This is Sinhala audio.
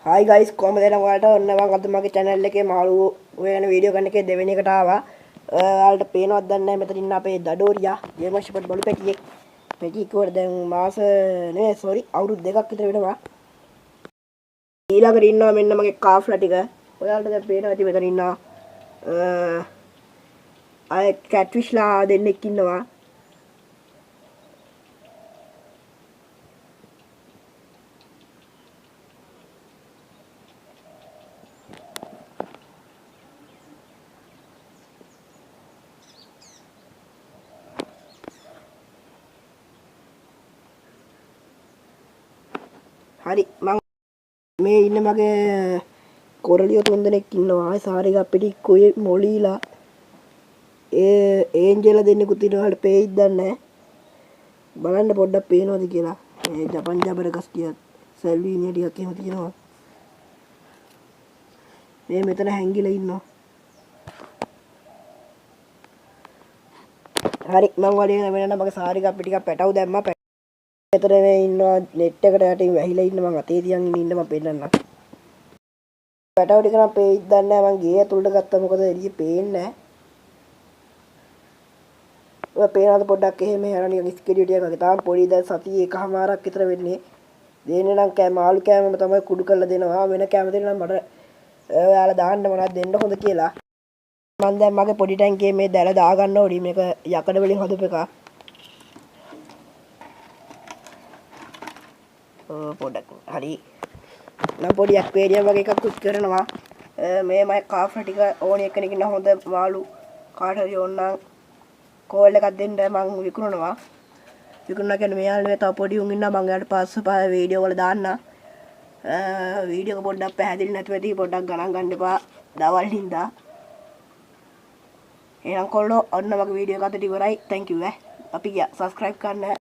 Hi guys, කොහමද එනම් ඔයාලට ඔන්න මම අද මගේ channel එකේ මාළු හොයන වීඩියෝ ගන්න එකේ දෙවෙනි එකට ආවා. ඔයාලට පේනවද දන්නේ නැහැ මෙතන ඉන්න අපේ දඩෝරියා ගේම් ෂොප් බලු පැටියෙක්. පැටි කිව්වට දැන් මාස නෙවෙයි සෝරි අවුරුදු දෙකක් විතර වෙනවා. ඊළඟට ඉන්නවා මෙන්න මගේ කාෆ්ලා ටික. ඔයාලට දැන් පේනවා ඉතින් මෙතන ඉන්නවා අය කැට්ෆිෂ්ලා දෙන්නෙක් ඉන්නවා. හරි මම මේ ඉන්න මගේ කොරලියෝ තුන් දෙනෙක් ඉන්නවා. සාරිකා පිටික්කුයි මොලීලා ඒන්ජලා දෙන්නෙකුත් ඉන්නවා. ඔයාලට පේයිද දන්නේ නැහැ. බලන්න පොඩ්ඩක් පේනවද කියලා. මේ ජපන් ජබරගස් ටිකක් සල්විනියා ටිකක් එහෙම තියෙනවා. මේ මෙතන හැංගිලා ඉන්නවා. හරි මම වලින් වෙනනම් මගේ සාරිකා පිටිකක් පැටව දැම්මා. මෙතන මේ ඉන්නවා net එකට යටින් වැහිලා ඉන්න මම අතේ තියන් ඉන්න මම පෙන්නන්නම්. පැටව ටික නම් පේයිද දන්නේ නැහැ. මම ගේ ඇතුළට ගත්තා මොකද එළියේ පේන්නේ නැහැ. ඔය පේනවාද පොඩ්ඩක් එහෙම යනවා නිකන් ස්කෙඩියු ටිකක් වගේ. තාම පොඩි දැන් සතිය එකමාරක් විතර වෙන්නේ. දෙන්නේ නම් මාළු කෑමම තමයි කුඩු කරලා දෙනවා. වෙන කෑම දෙන්න නම් මට ඔයාලා දාන්න මොනවද දෙන්න හොඳ කියලා. මම දැන් මගේ පොඩි ටැංකියේ මේ දැල දා ගන්න ඕනි. මේක යකඩ වලින් හදපු එකක්. පොඩක් හරි නම් පොඩි ඇක්වේරියම් වගේ එකක් කුත් කරනවා. මේ මයි කාෆ්ලා ටික ඕනි එකෙක් ඉන්න හොඳ මාළු කාට හරි ඕන නම් කෝල් එකක් දෙන්න මම විකුණනවා. විකුණනවා කියන්නේ මෙයාලා නෙවෙයි තව පොඩි උන් ඉන්නවා. මම එයාට පස්සේ පාය වීඩියෝ වල දාන්න. වීඩියෝ එක පොඩ්ඩක් පැහැදිලි නැතුව ඇති පොඩ්ඩක් ගණන් ගන්න එපා. දවල් හින්දා. එහෙනම් කොල්ලෝ ඔන්න මගේ වීඩියෝ එක අතට ඉවරයි. thank you අපි ගියා. subscribe කරන්න